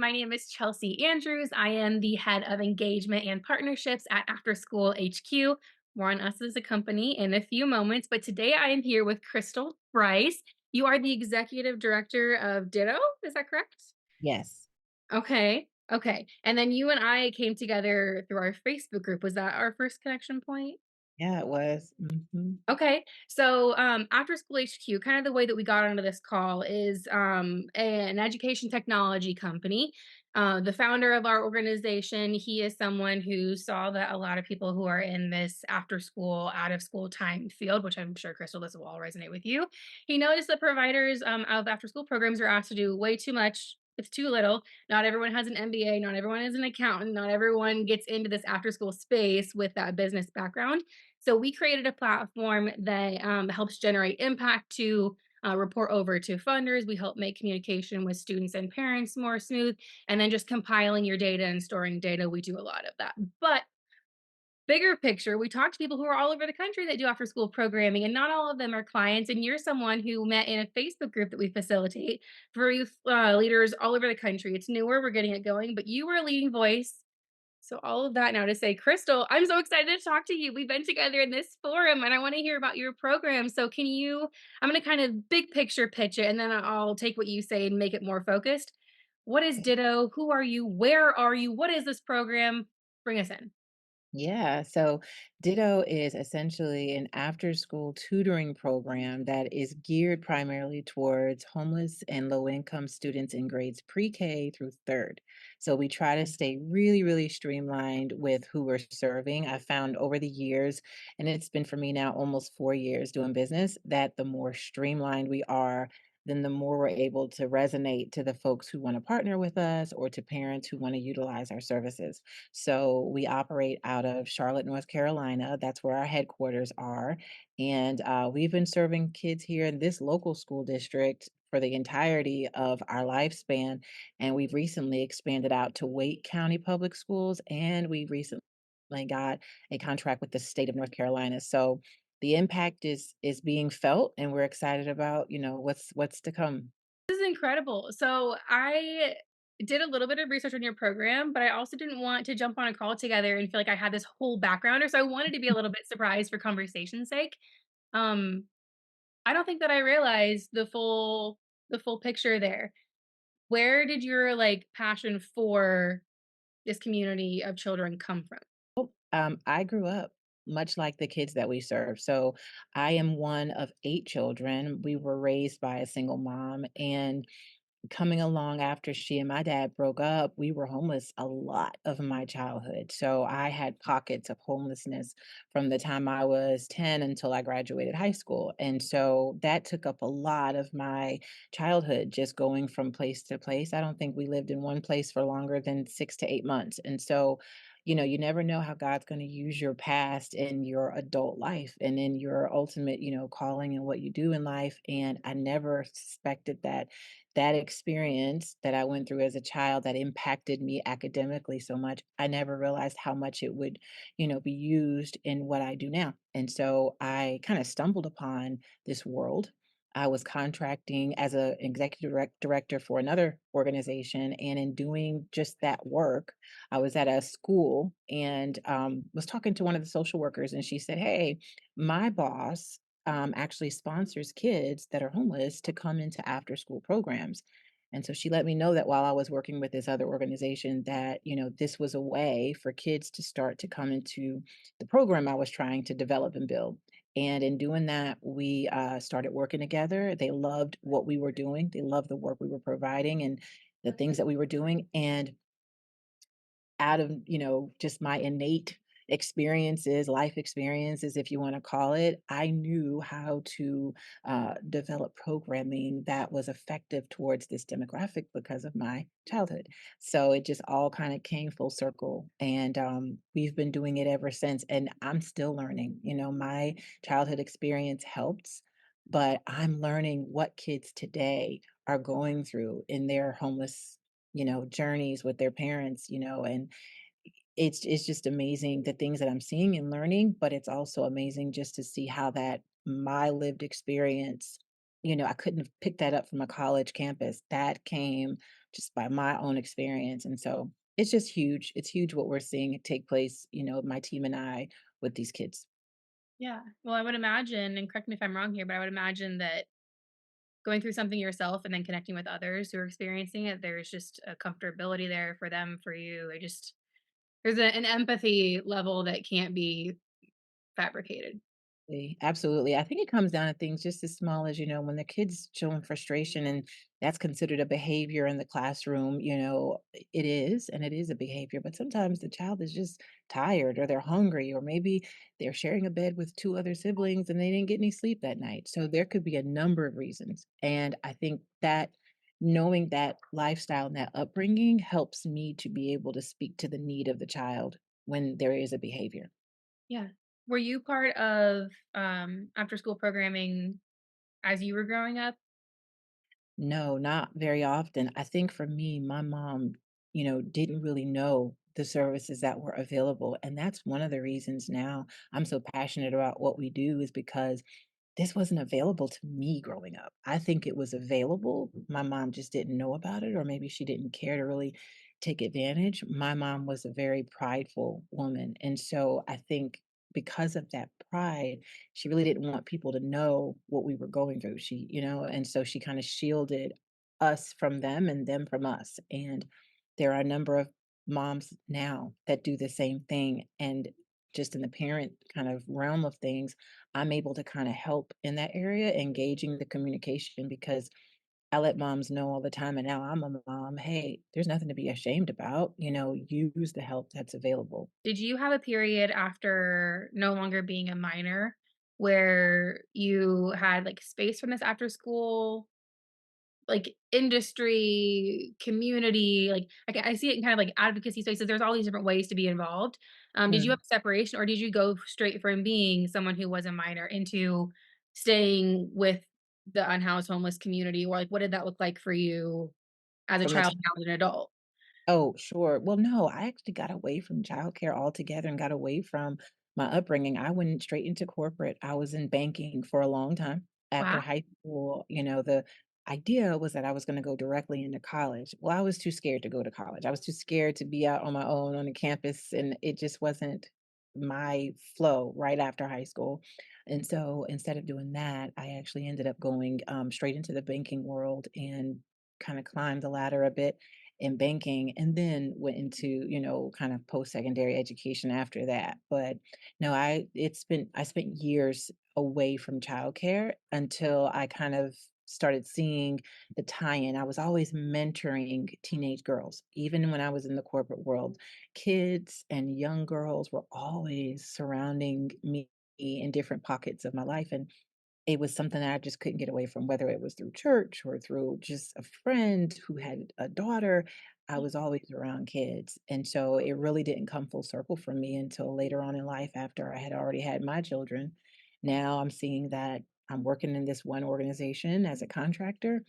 My name is Chelsea Andrews. I am the head of engagement and partnerships at AfterSchool HQ. More on us as a company in a few moments, but today I am here with Christal Brice. You are the executive director of Ditto, is that correct? Yes. Okay. Okay. And then you and I came together through our Facebook group. Was that our first connection point? Yeah, it was. Mhm. Okay. So, after school HQ, kind of the way that we got onto this call is an education technology company. The founder of our organization, he is someone who saw that a lot of people who are in this after school, out of school time field, which I'm sure Crystal, this will all resonate with you. He noticed that providers of after school programs are asked to do way too much. It's too little. Not everyone has an MBA. Not everyone is an accountant. Not everyone gets into this after school space with that business background. So we created a platform that helps generate impact to report over to funders. We help make communication with students and parents more smooth. And then just compiling your data and storing data, we do a lot of that. But bigger picture, we talk to people who are all over the country that do after school programming, and not all of them are clients. And you're someone who met in a Facebook group that we facilitate for youth leaders all over the country. It's newer, we're getting it going, but you were a leading voice, so all of that now to say, Crystal, I'm so excited to talk to you. We've been together in this forum and I want to hear about your program. So can you I'm going to kind of big picture pitch it and then I'll take what you say and make it more focused. What is Ditto? Who are you? Where are you? What is this program? Bring us in. Yeah, so Ditto is essentially an after-school tutoring program that is geared primarily towards homeless and low-income students in grades pre-K through third. So we try to stay really, really streamlined with who we're serving. I found over the years, and it's been for me now almost 4 years doing business, that the more streamlined we are, then the more we're able to resonate to the folks who want to partner with us or to parents who want to utilize our services. So we operate out of Charlotte, North Carolina. That's where our headquarters are. And we've been serving kids here in this local school district for the entirety of our lifespan. And we've recently expanded out to Wake County Public Schools. And we recently got a contract with the state of North Carolina. So the impact is being felt and we're excited about, what's to come. This is incredible. So I did a little bit of research on your program, but I also didn't want to jump on a call together and feel like I had this whole backgrounder. So I wanted to be a little bit surprised for conversation's sake. Um, I don't think that I realized the full picture there. Where did your, like, passion for this community of children come from? I grew up much like the kids that we serve. So I am one of 8 children. We were raised by a single mom, and coming along after she and my dad broke up, we were homeless a lot of my childhood. So I had pockets of homelessness from the time I was 10 until I graduated high school. And so that took up a lot of my childhood, just going from place to place. I don't think we lived in one place for longer than 6 to 8 months. And so, you never know how God's going to use your past in your adult life and in your ultimate, calling and what you do in life. And I never suspected that experience that I went through as a child that impacted me academically so much, I never realized how much it would, be used in what I do now. And so I kind of stumbled upon this world. I was contracting as an executive director for another organization. And in doing just that work, I was at a school and was talking to one of the social workers, and she said, "Hey, my boss actually sponsors kids that are homeless to come into after school programs." And so she let me know that while I was working with this other organization that, this was a way for kids to start to come into the program I was trying to develop and build. And in doing that, we started working together. They loved what we were doing. They loved the work we were providing and the things that we were doing. And out of, just my innate experiences, life experiences, if you want to call it, I knew how to develop programming that was effective towards this demographic because of my childhood. So it just all kind of came full circle. And we've been doing it ever since. And I'm still learning. My childhood experience helps, but I'm learning what kids today are going through in their homeless journeys with their parents, and it's just amazing the things that I'm seeing and learning, but it's also amazing just to see how that my lived experience, I couldn't have picked that up from a college campus. That came just by my own experience. And so it's just huge. It's huge what we're seeing take place, my team and I with these kids. Yeah. Well, I would imagine, and correct me if I'm wrong here, but I would imagine that going through something yourself and then connecting with others who are experiencing it, there's just a comfortability there for them, for you. There's an empathy level that can't be fabricated. Absolutely. I think it comes down to things just as small as, when the kids showing frustration and that's considered a behavior in the classroom, it is, and it is a behavior, but sometimes the child is just tired or they're hungry, or maybe they're sharing a bed with two other siblings and they didn't get any sleep that night. So there could be a number of reasons. And I think that knowing that lifestyle and that upbringing helps me to be able to speak to the need of the child when there is a behavior. Yeah. Were you part of after school programming as you were growing up? No, not very often. I think for me, my mom, didn't really know the services that were available. And that's one of the reasons now I'm so passionate about what we do is because this wasn't available to me growing up. I think it was available. My mom just didn't know about it, or maybe she didn't care to really take advantage. My mom was a very prideful woman. And so I think because of that pride, she really didn't want people to know what we were going through. And so she kind of shielded us from them and them from us. And there are a number of moms now that do the same thing. And just in the parent kind of realm of things, I'm able to kinda help in that area, engaging the communication because I let moms know all the time, and now I'm a mom, "Hey, there's nothing to be ashamed about, use the help that's available." Did you have a period after no longer being a minor where you had like space from this after school, like industry, community, like I see it in kind of like advocacy spaces. There's all these different ways to be involved. Did you have Mm. a separation, or did you go straight from being someone who was a minor into staying with the unhoused homeless community? Or like what did that look like for you as a From the child and as an adult? Oh, sure. Well, no, I actually got away from childcare altogether and got away from my upbringing. I went straight into corporate. I was in banking for a long time. After Wow. high school, the idea was that I was going to go directly into college. Well, I was too scared to go to college. I was too scared to be out on my own on the campus, and it just wasn't my flow right after high school. And so instead of doing that, I actually ended up going straight into the banking world and kind of climbed the ladder a bit in banking, and then went into, kind of post-secondary education after that. But no, I spent years away from childcare until I kind of started seeing the tie-in. I was always mentoring teenage girls. Even when I was in the corporate world, kids and young girls were always surrounding me in different pockets of my life. And it was something that I just couldn't get away from, whether it was through church or through just a friend who had a daughter. I was always around kids. And so it really didn't come full circle for me until later on in life after I had already had my children. Now I'm seeing that I'm working in this one organization as a contractor,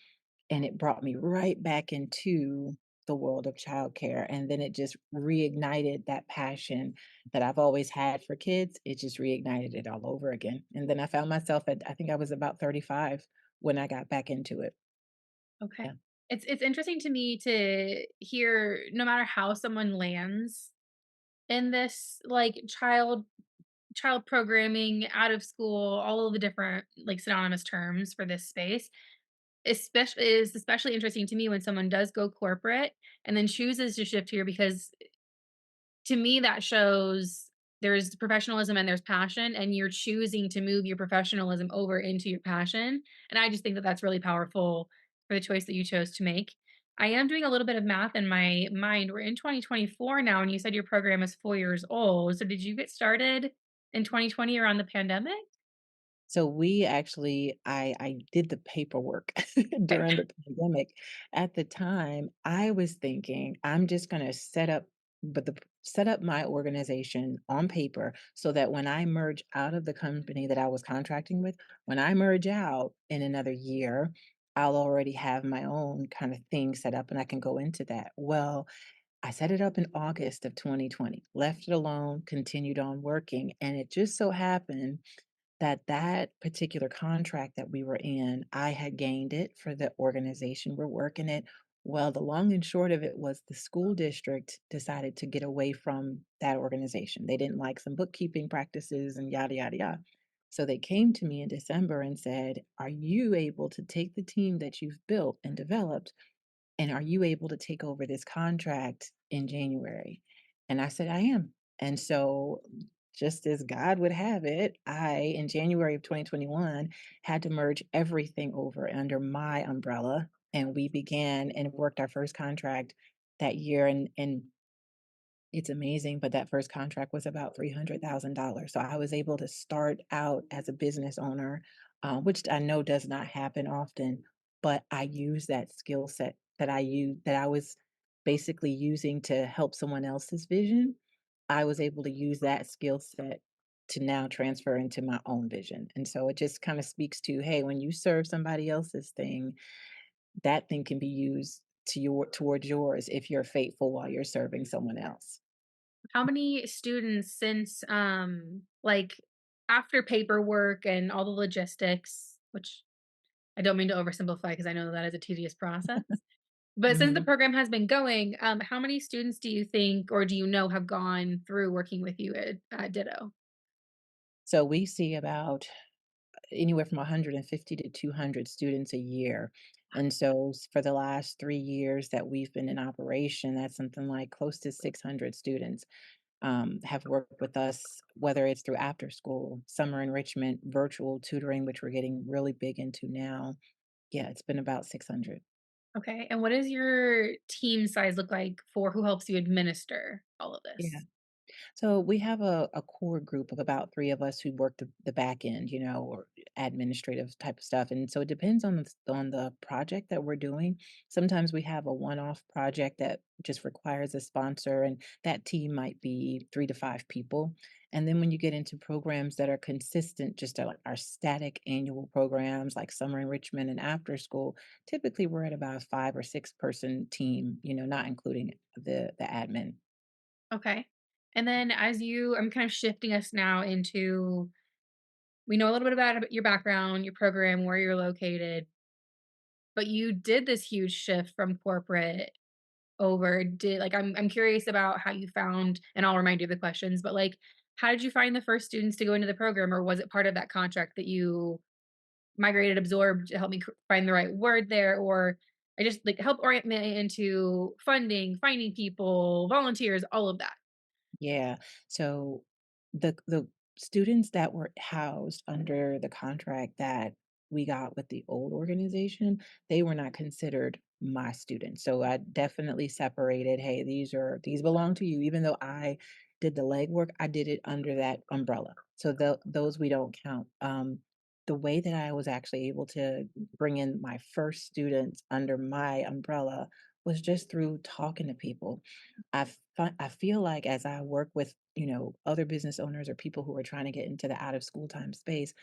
and it brought me right back into the world of childcare, and then it just reignited that passion that I've always had for kids. It just reignited it all over again, and then I found myself at I think I was about 35 when I got back into it. Okay. Yeah. It's interesting to me to hear no matter how someone lands in this, like, child programming, out of school, all of the different, like, synonymous terms for this space, especially interesting to me when someone does go corporate and then chooses to shift here, because to me, that shows there's professionalism and there's passion, and you're choosing to move your professionalism over into your passion, and I just think that that's really powerful for the choice that you chose to make. I am doing a little bit of math in my mind. We're in 2024 now, and you said your program is 4 years old, so did you get started in 2020 around the pandemic? So we actually I did the paperwork Okay. during the pandemic. At the time, I was thinking, I'm just gonna set up my organization on paper so that when I merge out of the company that I was contracting with, when I merge out in another year, I'll already have my own kind of thing set up and I can go into that. Well, I set it up in August of 2020, left it alone, continued on working, and it just so happened that particular contract that we were in, I had gained it for the organization we're working it Well, the long and short of it was the school district decided to get away from that organization. They didn't like some bookkeeping practices and yada, yada, yada. So they came to me in December and said, "Are you able to take the team that you've built and developed, and are you able to take over this contract in January?" And I said, "I am." And so, just as God would have it, in January of 2021, had to merge everything over under my umbrella. And we began and worked our first contract that year. And it's amazing, but that first contract was about $300,000. So I was able to start out as a business owner, which I know does not happen often, but I use that skill set that I was basically using to help someone else's vision. I was able to use that skill set to now transfer into my own vision. And so it just kind of speaks to, hey, when you serve somebody else's thing, that thing can be used towards yours if you're faithful while you're serving someone else. How many students since, like, after paperwork and all the logistics, which I don't mean to oversimplify because I know that is a tedious process. But since the Mhm. program has been going, how many students do you think or do you know have gone through working with you at Ditto? So we see about anywhere from 150 to 200 students a year. And so for the last 3 years that we've been in operation, that's something like close to 600 students have worked with us, whether it's through after school, summer enrichment, virtual tutoring, which we're getting really big into now. Yeah, it's been about 600. Okay. And what does your team size look like for who helps you administer all of Yeah. this? So we have a core group of about 3 of us who work the back end, or administrative type of stuff, and so it depends on the project that we're doing. Sometimes we have a one-off project that just requires a sponsor, and that team might be 3 to 5 people, and then when you get into programs that are consistent, just like our static annual programs like summer enrichment and after school, typically we're at about a 5 or 6-person team, not including the admin. Okay. And then I'm kind of shifting us now into we know a little bit about your background, your program, where you're located, but you did this huge shift from corporate over did like I'm curious about how you found and I'll remind you of the questions, but like how did you find the first students to go into the program or was it part of that contract that you migrated, absorbed to help me find the right word there or I just like help orient me into funding, finding people, volunteers, all of that. Yeah. So the students that were housed under the contract that we got with the old organization, they were not considered my students. So I definitely separated, hey, these belong to you. Even though I did the legwork, I did it under that umbrella. So those we don't count. The way that I was actually able to bring in my first students under my umbrella was just through talking to people. I feel like as I work with, other business owners or people who are trying to get into the out of school time space,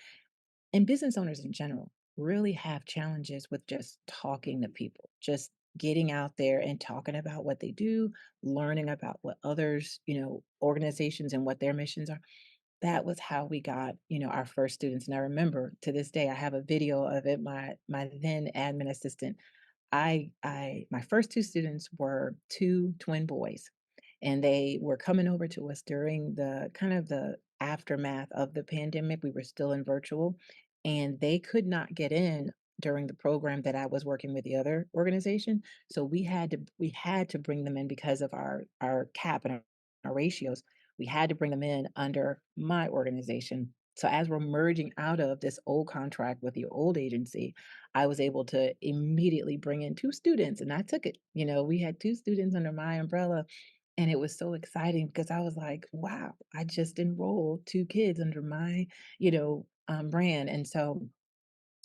and business owners in general really have challenges with just talking to people, just getting out there and talking about what they do, learning about what others, organizations and what their missions are. That was how we got, our first students. And I remember to this day, I have a video of it. My then admin assistant, I my first 2 students were 2 twin boys, and they were coming over to us during the kind of the aftermath of the pandemic. We were still in virtual, and they could not get in during the program that I was working with the other organization. So we had to bring them in because of our cap and our ratios. We had to bring them in under my organization. So as we're merging out of this old contract with the old agency, I was able to immediately bring in 2 students, and I took it. We had 2 students under my umbrella, and it was so exciting because I was like, "Wow, I just enrolled 2 kids under my, brand." And so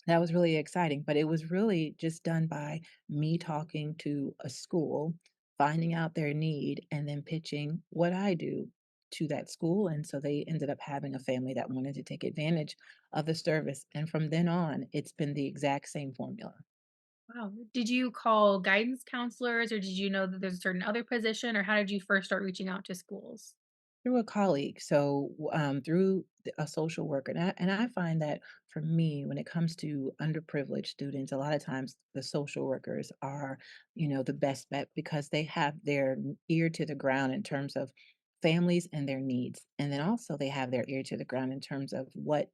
that was really exciting, but it was really just done by me talking to a school, finding out their need, and then pitching what I do to that school, and so they ended up having a family that wanted to take advantage of the service, and from then on, it's been the exact same formula. Wow. Did you call guidance counselors or did you know that there's a certain other position or how did you first start reaching out to schools? Through a colleague, so, through a social worker, and I find that for me, when it comes to underprivileged students, a lot of times the social workers are, the best bet because they have their ear to the ground in terms of families and their needs, and then also they have their ear to the ground in terms of what,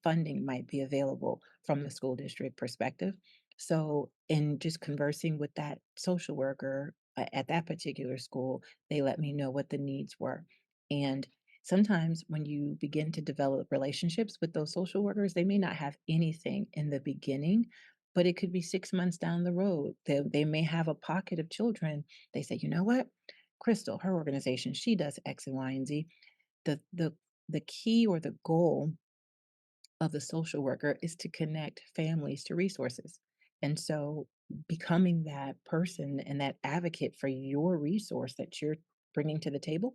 funding might be available from the school district perspective. So, in just conversing with that social worker, at that particular school, they let me know what the needs were. And sometimes when you begin to develop relationships with those social workers, they may not have anything in the beginning, but it could be 6 months down the road. They may have a pocket of children. They say, you know what? Crystal, her organization, she does X and Y and Z. The key or the goal of the social worker is to connect families to resources. And so becoming that person and that advocate for your resource that you're bringing to the table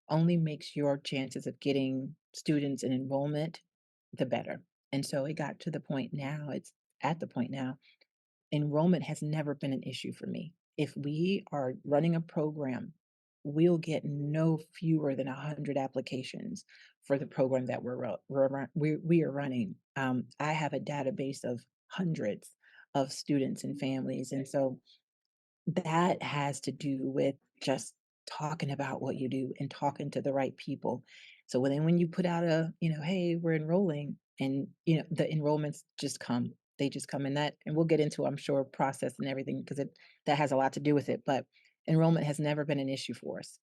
only makes your chances of getting students and enrollment the better. And so it got to the point now, it's at the point now, enrollment has never been an issue for me. If we are running a program, we'll get no fewer than 100 applications for the program that we are running. I have a database of hundreds of students and families, and so that has to do with just talking about what you do and talking to the right people. So when you put out "Hey, we're enrolling," and, the enrollments just come. They just come in that and we'll get into, I'm sure, process and everything because it that has a lot to do with it, but enrollment has never been an issue for us.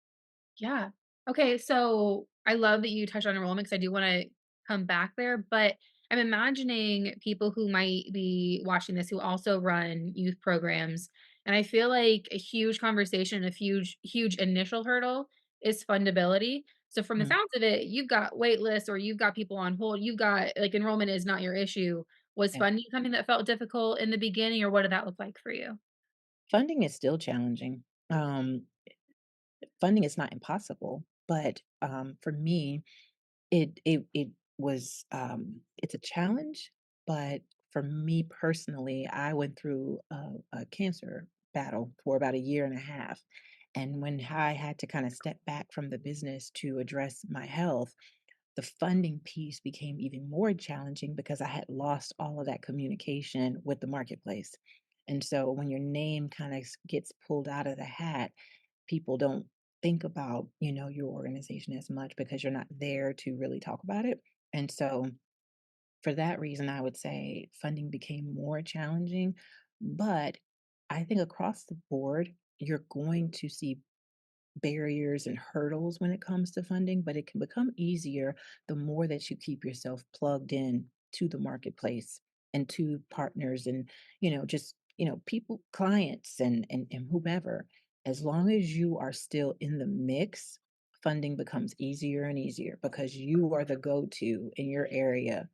Yeah. Okay, so I love that you touched on enrollment because I do wanna come back there, but I'm imagining people who might be watching this who also run youth programs, and I feel like a huge conversation, a huge initial hurdle is fundability. So from the Mm, sounds of it, you've got wait lists or you've got people on hold, you've got like, enrollment is not your issue. Was yeah. funding something that felt difficult in the beginning, or what did that look like for you? Funding is still challenging. Funding is not impossible, but, for me, it was, it's a challenge, but for me personally, I went through a cancer battle for about a year and a half, and when I had to kinda step back from the business to address my health, the funding piece became even more challenging because I had lost all of that communication with the marketplace. And so when your name kind of gets pulled out of the hat, people don't think about, your organization as much because you're not there to really talk about it. And so for that reason, I would say funding became more challenging. But I think across the board, you're going to see barriers and hurdles when it comes to funding, but it can become easier the more that you keep yourself plugged in to the marketplace and to partners and just people, clients and whomever. As long as you are still in the mix, funding becomes easier and easier because you are the go-to in your area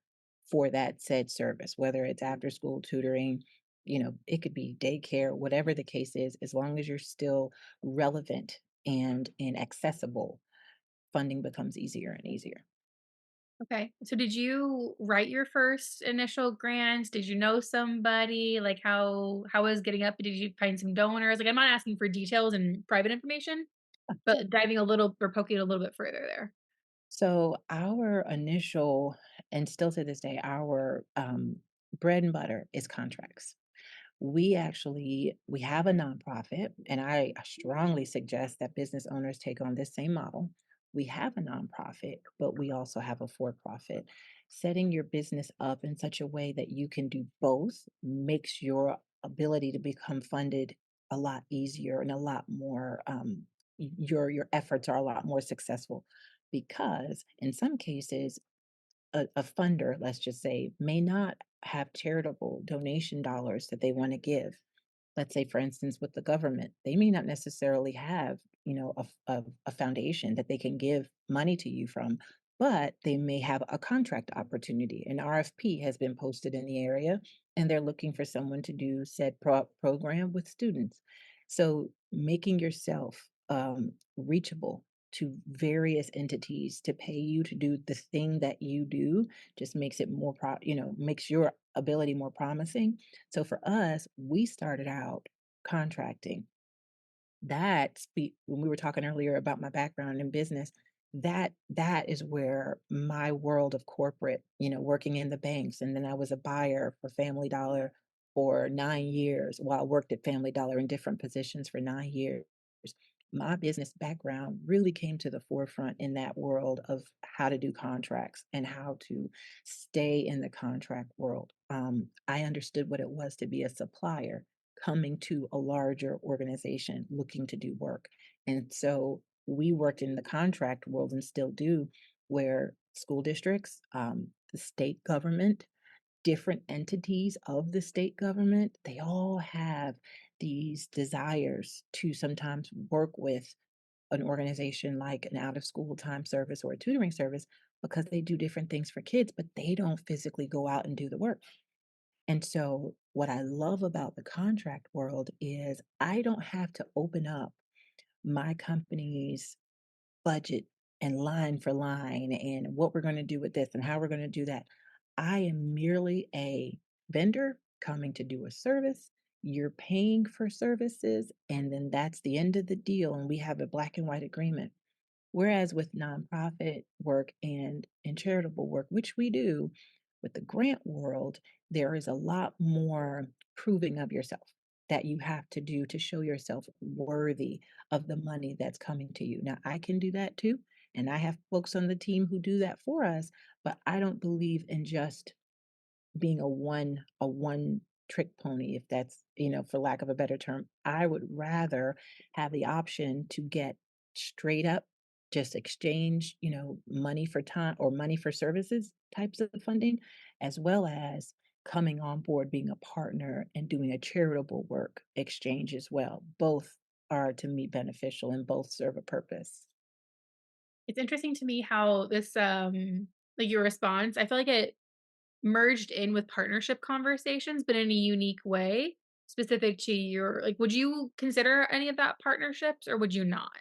for that said service, whether it's after school tutoring, it could be daycare, whatever the case is, as long as you're still relevant and accessible, funding becomes easier and easier. Okay. So did you write your first initial grants? Did you know somebody? Like how was getting up? Did you find some donors? Like I'm not asking for details and private information, but diving a little or poking a little bit further there. So our initial, and still to this day, our bread and butter is contracts. We have a nonprofit, and I strongly suggest that business owners take on this same model. We have a nonprofit, but we also have a for-profit. Setting your business up in such a way that you can do both makes your ability to become funded a lot easier and a lot more your efforts are a lot more successful because in some cases a funder, let's just say, may not have charitable donation dollars that they want to give. Let's say, for instance, with the government, they may not necessarily have, a foundation that they can give money to you from, but they may have a contract opportunity. An RFP has been posted in the area, and they're looking for someone to do said program with students. So, making yourself reachable to various entities to pay you to do the thing that you do just makes it more makes your ability more promising. So for us, we started out contracting. When we were talking earlier about my background in business, that is where my world of corporate, working in the banks, and then I was a buyer for Family Dollar for 9 years while I worked at Family Dollar in different positions for 9 years. My business background really came to the forefront in that world of how to do contracts and how to stay in the contract world. I understood what it was to be a supplier coming to a larger organization looking to do work. And so we worked in the contract world and still do, where school districts, the state government, different entities of the state government, they all have these desires to sometimes work with an organization like an out of school time service or a tutoring service because they do different things for kids, but they don't physically go out and do the work. And so, what I love about the contract world is I don't have to open up my company's budget and line for line and what we're going to do with this and how we're going to do that. I am merely a vendor coming to do a service. You're paying for services, and then that's the end of the deal. And we have a black and white agreement. Whereas with nonprofit work and charitable work, which we do, with the grant world, there is a lot more proving of yourself that you have to do to show yourself worthy of the money that's coming to you. Now, I can do that too, and I have folks on the team who do that for us, but I don't believe in just being a one trick pony, if that's, for lack of a better term. I would rather have the option to get straight up, just exchange, money for time or money for services types of funding, as well as coming on board, being a partner and doing a charitable work exchange as well. Both are to me beneficial and both serve a purpose. It's interesting to me how this, like your response, I feel like it merged in with partnership conversations, but in a unique way specific to your like, would you consider any of that partnerships or would you not?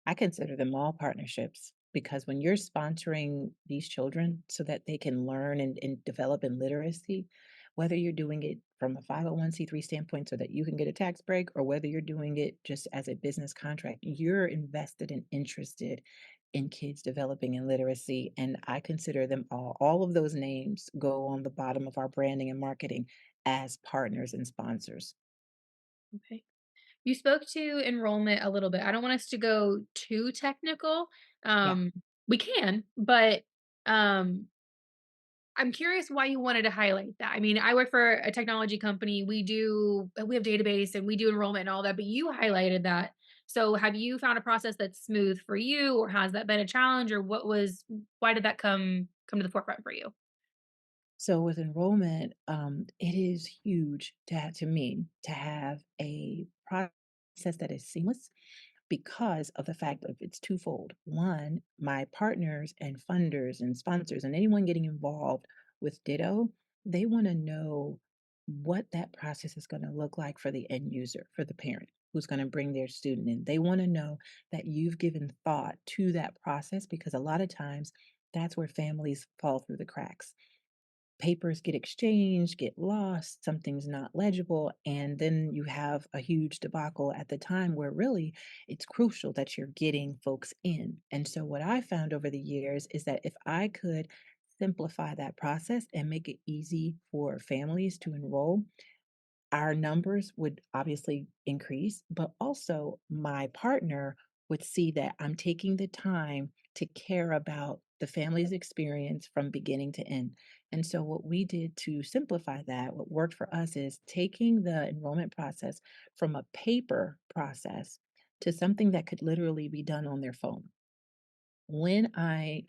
I consider them all partnerships because when you're sponsoring these children so that they can learn and develop in literacy, whether you're doing it from a 501(c)(3) standpoint so that you can get a tax break, or whether you're doing it just as a business contract, you're invested and interested in kids developing in literacy. And I consider them all of those names go on the bottom of our branding and marketing as partners and sponsors. Okay. You spoke to enrollment a little bit. I don't want us to go too technical. Yeah. Um, we can, but um, I'm curious why you wanted to highlight that. I mean, I work for a technology company. We have database and we do enrollment and all that, but you highlighted that. So have you found a process that's smooth for you, or has that been a challenge, or why did that come to the forefront for you? So with enrollment, it is huge to me to have a process that is seamless because of the fact of it's twofold. One, my partners and funders and sponsors and anyone getting involved with Ditto, they want to know what that process is going to look like for the end user, for the parent who's going to bring their student in. They want to know that you've given thought to that process because a lot of times that's where families fall through the cracks. Papers get exchanged, get lost, something's not legible, and then you have a huge debacle at the time where really it's crucial that you're getting folks in. And so, what I found over the years is that if I could simplify that process and make it easy for families to enroll, our numbers would obviously increase, but also my partner would see that I'm taking the time to care about the family's experience from beginning to end. And so, what we did to simplify that, what worked for us is taking the enrollment process from a paper process to something that could literally be done on their phone. When I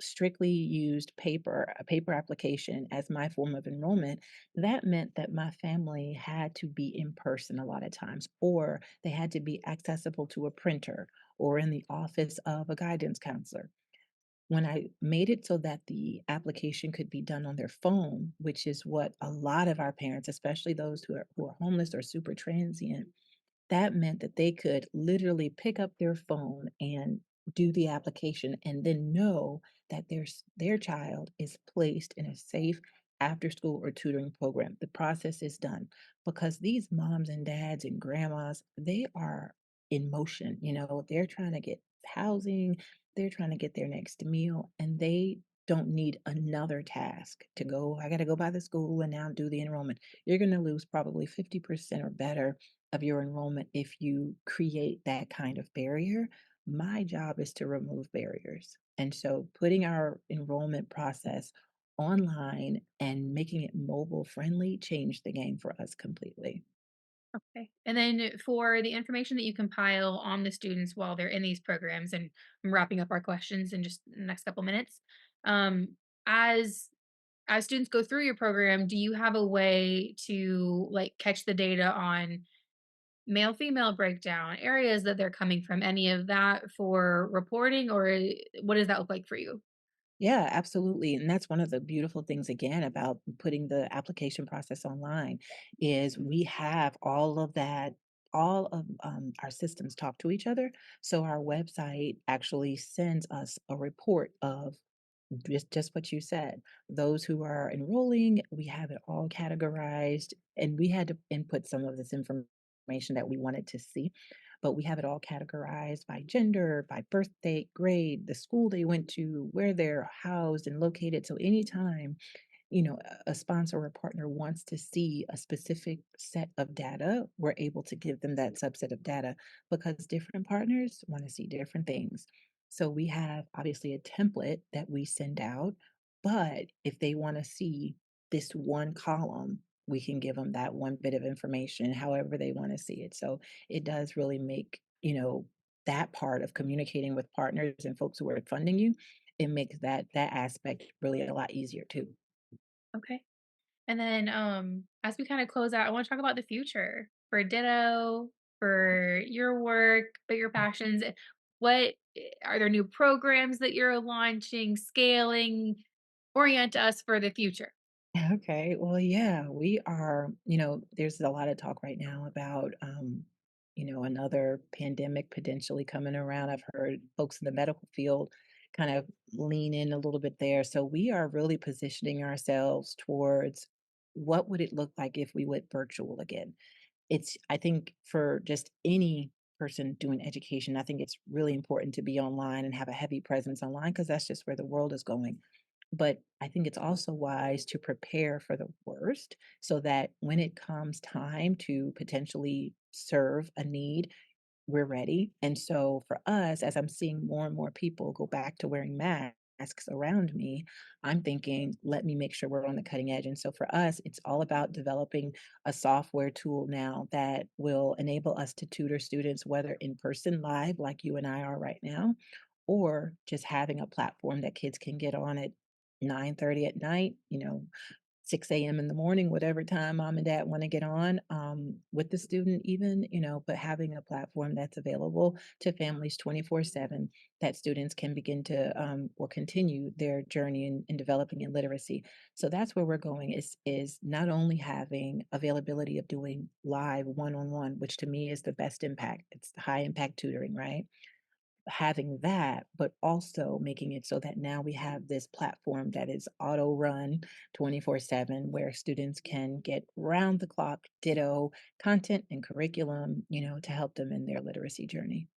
strictly used paper, a paper application as my form of enrollment, that meant that my family had to be in person a lot of times, or they had to be accessible to a printer or in the office of a guidance counselor. When I made it so that the application could be done on their phone, which is what a lot of our parents, especially those who are homeless or super transient, that meant that they could literally pick up their phone and do the application and then know that their child is placed in a safe after school or tutoring program. The process is done because these moms and dads and grandmas, they are in motion, they're trying to get housing, they're trying to get their next meal and they don't need another task to go. I got to go by the school and now do the enrollment. You're going to lose probably 50% or better of your enrollment if you create that kind of barrier. My job is to remove barriers. And so putting our enrollment process online and making it mobile friendly changed the game for us completely. Okay. And then for the information that you compile on the students while they're in these programs, and I'm wrapping up our questions in just the next couple minutes. Um, as as students go through your program, do you have a way to like catch the data on male female breakdown, areas that they're coming from, any of that for reporting, or what does that look like for you? Yeah, absolutely. And that's one of the beautiful things again about putting the application process online is we have all of that, all of our systems talk to each other. So our website actually sends us a report of just what you said. Those who are enrolling, we have it all categorized, and we had to input some of this information that we wanted to see, but we have it all categorized by gender, by birth date, grade, the school they went to, where they're housed and located. So anytime a sponsor or a partner wants to see a specific set of data, we're able to give them that subset of data because different partners want to see different things. So we have obviously a template that we send out, but if they want to see this one column, we can give them that one bit of information however they want to see it. So it does really make, that part of communicating with partners and folks who are funding you, it makes that aspect really a lot easier too. Okay. And then, as we kind of close out, I want to talk about the future for Ditto, for your work, but your passions. What are there new programs that you're launching, scaling? Orient us for the future. Okay. Well, yeah, we are, there's a lot of talk right now about, another pandemic potentially coming around. I've heard folks in the medical field kind of lean in a little bit there. So we are really positioning ourselves towards what would it look like if we went virtual again? I think for just any person doing education, I think it's really important to be online and have a heavy presence online because that's just where the world is going. But I think it's also wise to prepare for the worst so that when it comes time to potentially serve a need, we're ready. And so for us, as I'm seeing more and more people go back to wearing masks around me, I'm thinking, let me make sure we're on the cutting edge. And so for us, it's all about developing a software tool now that will enable us to tutor students, whether in person live, like you and I are right now, or just having a platform that kids can get on at 9:30 at night, 6 a.m. in the morning, whatever time mom and dad want to get on with the student, even, but having a platform that's available to families 24/7 that students can begin to or continue their journey in developing in literacy. So that's where we're going is not only having availability of doing live one-on-one, which to me is the best impact. It's high impact tutoring, right? Having that, but also making it so that now we have this platform that is auto run 24/7 where students can get round the clock ditto content and curriculum, to help them in their literacy journey.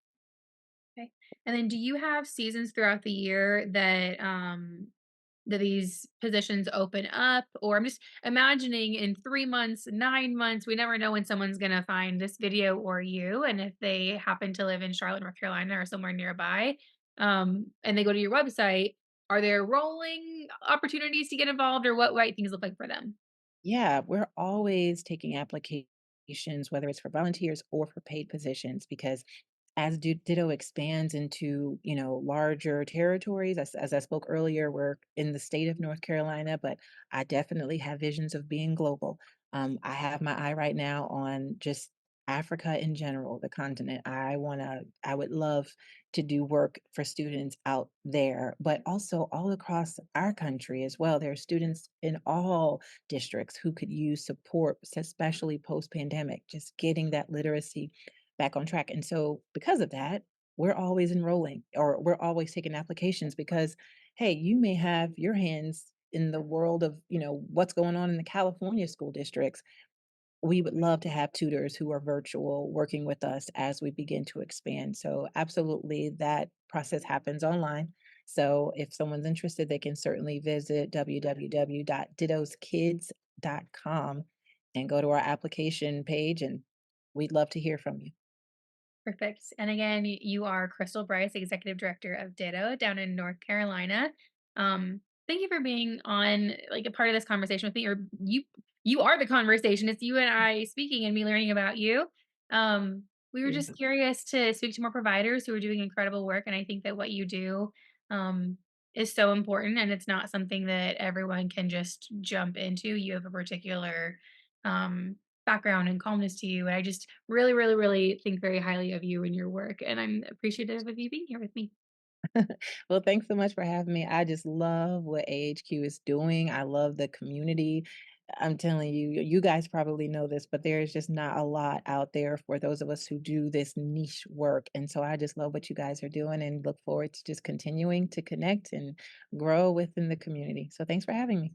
Okay. And then do you have seasons throughout the year that these positions open up? Or I'm just imagining in 3 months, 9 months, we never know when someone's gonna find this video or you. And if they happen to live in Charlotte, North Carolina or somewhere nearby, and they go to your website, are there rolling opportunities to get involved or what might things look like for them? Yeah, we're always taking applications, whether it's for volunteers or for paid positions, because as Ditto expands into, larger territories, as I spoke earlier, we're in the state of North Carolina, but I definitely have visions of being global. I have my eye right now on just Africa in general, the continent. I would love to do work for students out there, but also all across our country as well. There are students in all districts who could use support, especially post pandemic, just getting that literacy back on track. And so because of that, we're always enrolling or we're always taking applications because, hey, you may have your hands in the world of, what's going on in the California school districts. We would love to have tutors who are virtual working with us as we begin to expand. So absolutely that process happens online. So if someone's interested, they can certainly visit www.diddoskids.com and go to our application page, and we'd love to hear from you. Perfect. And again, you are Christal Brice, Executive Director of Diddo down in North Carolina. Thank you for being on like a part of this conversation with me. Or you are the conversation. It's you and I speaking and me learning about you. We were just Yeah. curious to speak to more providers who are doing incredible work. And I think that what you do um, is so important, and it's not something that everyone can just jump into. You have a particular um, background and calmness to you. And I just really, really, really think very highly of you and your work. And I'm appreciative of you being here with me. Well, thanks so much for having me. I just love what AHQ is doing. I love the community. I'm telling you, you guys probably know this, but there's just not a lot out there for those of us who do this niche work. And so I just love what you guys are doing and look forward to just continuing to connect and grow within the community. So thanks for having me.